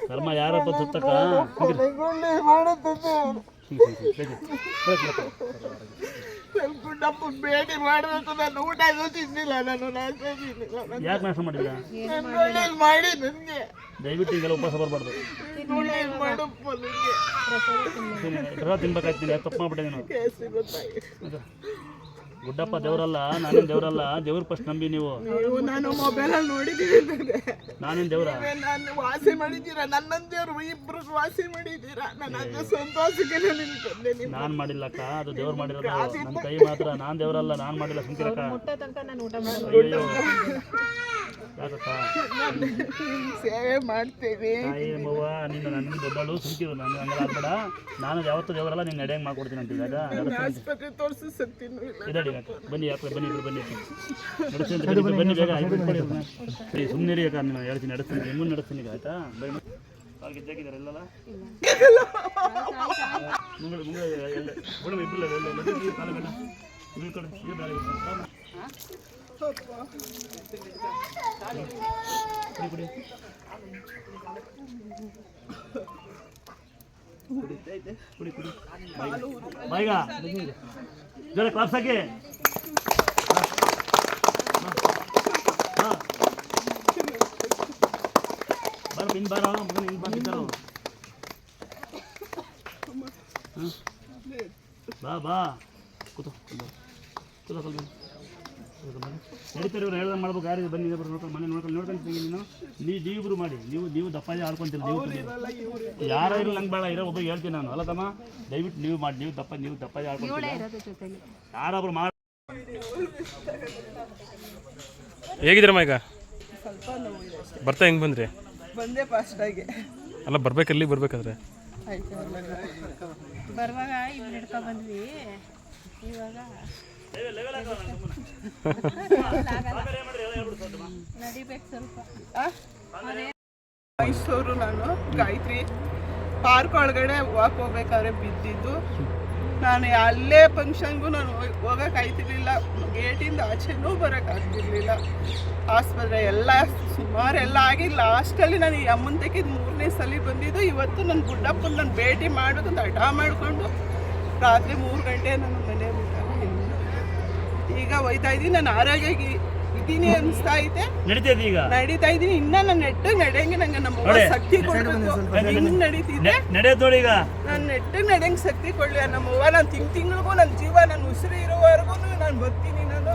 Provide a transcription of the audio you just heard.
ಕರ್ಮ ಯಾರಪ್ಪ ಸುತ್ತಕ್ಕ ಗುಡ್ಡಪ್ಪ ಭೇಟಿ ಮಾಡಬೇಕು. ನಾನು ಊಟ ತಿನ್ನಿಲ್ಲ, ನಾನು ನಾಷ್ಟ ತಿನ್ನಿಲ್ಲ. ಯಾಕೆ ನಾಶ ಮಾಡಿಲ್ಲ? ಒಳ್ಳೇದು ಮಾಡಿ ನನಗೆ ದಯವಿಟ್ಟು ಈಗೆಲ್ಲ ಉಪವಾಸ ಬರಬಾರ್ದು. ಒಳ್ಳೇದು ಮಾಡಪ್ಪ ನನಗೆ. ಪ್ರಸಾದ ತಿನ್ಬೇಕಾಯ್ತು. ಯಾಕೆ ತಪ್ಪು ಮಾಡ್ಬಿಟ್ಟೆ ನೀನು? ಕೇಸರಿ ಗೊತ್ತಾಗಿ ಗುಡ್ಡಪ್ಪ ದೇವರಲ್ಲ, ನಾನೇನು ದೇವರಲ್ಲ. ದೇವ್ರ ಫಸ್ಟ್ ನಂಬಿ ನೀವು. ನಾನು ಮೊಬೈಲಲ್ಲಿ ನೋಡಿದ್ದೀನಿ. ನಾನೇನು ದೇವ್ರ? ನಾನು ವಾಸಿ ಮಾಡಿದ್ದೀರಾ, ನನ್ನಂತ ದೇವ್ರು ಇಬ್ರು ವಾಸಿ ಮಾಡಿದ್ದೀರಾ. ನಾನು ಅದು ಸಂತೋಷಕ್ಕೆ ನಿಂತ್ಕೊಂಡೆ. ನಾನು ಮಾಡಿಲ್ಲಕ್ಕ, ಅದು ದೇವ್ರು ಮಾಡಿರೋದು. ನನ್ನ ಕೈ ಮಾತ್ರ. ನಾನು ದೇವರಲ್ಲ, ನಾನು ಮಾಡಿಲ್ಲ. ಸುಮ್ಕಿರಕ್ಕ. ಅಯ್ಯೋ ಯಾಕಕ್ಕ ಸೇವೆ ಮಾಡ್ತೇವೆ. ತಾಯಿ ಮವ್ವ ನೀನು ನನ್ನ ದೊಡ್ಡಳು. ಸುಮ್ಕಿರು. ನಾನು ಹಂಗೆಲ್ಲ ಆಗ್ಬೇಡ. ನಾನು ಯಾವತ್ತೂ ದೇವರಲ್ಲ, ನೀನು ನಡೆಯಂಗೆ ಮಾಡ್ಕೊಡ್ತೀನಿ ಅಂತ. ಇವಾಗ ಆಸ್ಪತ್ರೆ ತೋರಿಸಿ ಸತ್ತಿನೂ ಇಲ್ಲ. ಇದಡಿ ಬನ್ನಿ ಯಾಕೆ ಬನ್ನಿ ಇಬ್ರು ಬನ್ನಿ ನಡೆಸ್ತೀನಿ. ಬನ್ನಿ ಬೇಗ ಸುಮ್ಮನೆ ಯಾಕೆ ನಾನು ಹೇಳ್ತೀನಿ. ನಡೆಸ್ತೀನಿ, ಹೆಂಗೂ ನಡೆಸ್ತೀನಿ ಈಗ. ಆಯ್ತಾ? ಬನ್ನಿ. ಅವ್ರಿಗೆ ಇದ್ದಾಗಿದ್ದಾರೆ ಎಲ್ಲಲ್ಲ ಮುಂಗಡೆ ಎಲ್ಲ ಇಬ್ಬರು ಎಲ್ಲ ಕಾಲ ಬೇಡ ಬೀಳ್ಕೊಡಿ. ಇದು ಬೇಡ ಕುಡಿ ಕುಡಿ ಕುಡಿ ಬಾಯಿಗ ಜರ ಕ್ಲಾಸ್ ಹಾಕಿ. ಬಾರ ಇನ್ನು ಬಾರ ಮಗನ ಇನ್ನು ಬಂದಿದ್ದಾರ. ಬಾ ಬಾ ಕೂತು ಕೂತು ಸ್ವಲ್ಪ ನಡೀತಾರೆ. ಇವ್ರು ಹೇಳ್ದಂಗೆ ಮಾಡ್ಬೇಕು. ಯಾರು ಬನ್ನಿ ನೋಡ್ಕೊಂಡು ಮನೆ ನೋಡ್ಕೊಂತೀನಿ. ನೀವಿಬ್ರು ಮಾಡಿ. ನೀವು ದಪ್ಪಾಜಿ ಆಡ್ಕೊಂತೀರಿ. ನೀವು ಯಾರ ಇರಲ್ಲ ನಂಗೆ ಬೇಡ. ಇರೋ ಒಬ್ಬರಿಗೆ ಹೇಳ್ತೀನಿ ನಾನು. ಅಲ್ಲ ತಮ್ಮ ದಯವಿಟ್ಟು ನೀವು ಮಾಡಿ. ನೀವು ದಪ್ಪಾಜಿ ಆಡ್ಕೊಂತೀರಿ. ಯಾರೊಬ್ರು ಮಾಡಿ. ಹೇಗಿದ್ದೀರಮ್ಮ ಈಗ? ಸ್ವಲ್ಪ ನೋವು ಬರ್ತಾ ಹೆಂಗೆ ಬಂದ್ರಿ? ಬಂದೆ ಫಾಸ್ಟಾಗಿ. ಅಲ್ಲ ಬರ್ಬೇಕು, ಎಲ್ಲಿಗೆ ಬರ್ಬೇಕಾದ್ರೆ? ಬರುವಾಗ ಇಲ್ಲಿ ಹಿಡ್ಕೊ ಬಂದ್ವಿ. ಇವಾಗ ನಡಿಬೇಕು ಸ್ವಲ್ಪ. ಮೈಸೂರು. ನಾನು ಗಾಯತ್ರಿ ಪಾರ್ಕ್ ಒಳಗಡೆ ವಾಕ್ ಹೋಗ್ಬೇಕಾದ್ರೆ ಬಿದ್ದಿದ್ದು. ನಾನು ಅಲ್ಲೇ ಫಂಕ್ಷನ್ಗೂ ನಾನು ಹೋಗೋಕ್ಕಾಯ್ತಿರ್ಲಿಲ್ಲ. ಗೇಟಿಂದ ಆಚೆನೂ ಬರೋಕ್ಕಾಗ್ತಿರ್ಲಿಲ್ಲ. ಆಸ್ಪತ್ರೆ ಎಲ್ಲ ಸುಮಾರೆಲ್ಲ ಆಗಿ ಲಾಸ್ಟಲ್ಲಿ ನಾನು ಈ ಅಮ್ಮನ ತೆಗೆದು 3ನೇ ಸಲ ಬಂದಿದ್ದು. ಇವತ್ತು ನನ್ನ ಗುಡ್ಡಪ್ಪನ ನಾನು ಭೇಟಿ ಮಾಡೋದು ಹಠ ಮಾಡಿಕೊಂಡು ರಾತ್ರಿ 3 ಗಂಟೆ ನಾನು ಮನೆ ಬಿಟ್ಟಾಗ ಈಗ ಹೋಯ್ತಾ ಇದ್ದೀನಿ. ನಾನು ಆರೋಗ್ಯ ಇದ್ದೀನಿ ಅನಿಸ್ತಾ ಐತೆ. ನಡೀತಾ ಇದ್ದೀನಿ. ಇನ್ನ ನಾನು ನೆಟ್ಟಿಗೆ ನಡೆಯಂಗೆ ನಂಗೆ ನಮ್ಮ ಶಕ್ತಿ ಕೊಡಬೇಕು. ಹಿಂಗೆ ನಡೀತಿದ್ದೆ ನಾನು ನೆಟ್ಟಿಗೆ ನಡೆಯಂಗೆ ಶಕ್ತಿ ಕೊಡಲಿ ನಮ್ಮವ್ವ. ನಾನು ತಿಂಗಳಿಗೂ ನನ್ನ ಜೀವ, ನನ್ನ ಉಸಿರು ಇರೋವರೆಗೂ ನಾನು ಬರ್ತೀನಿ.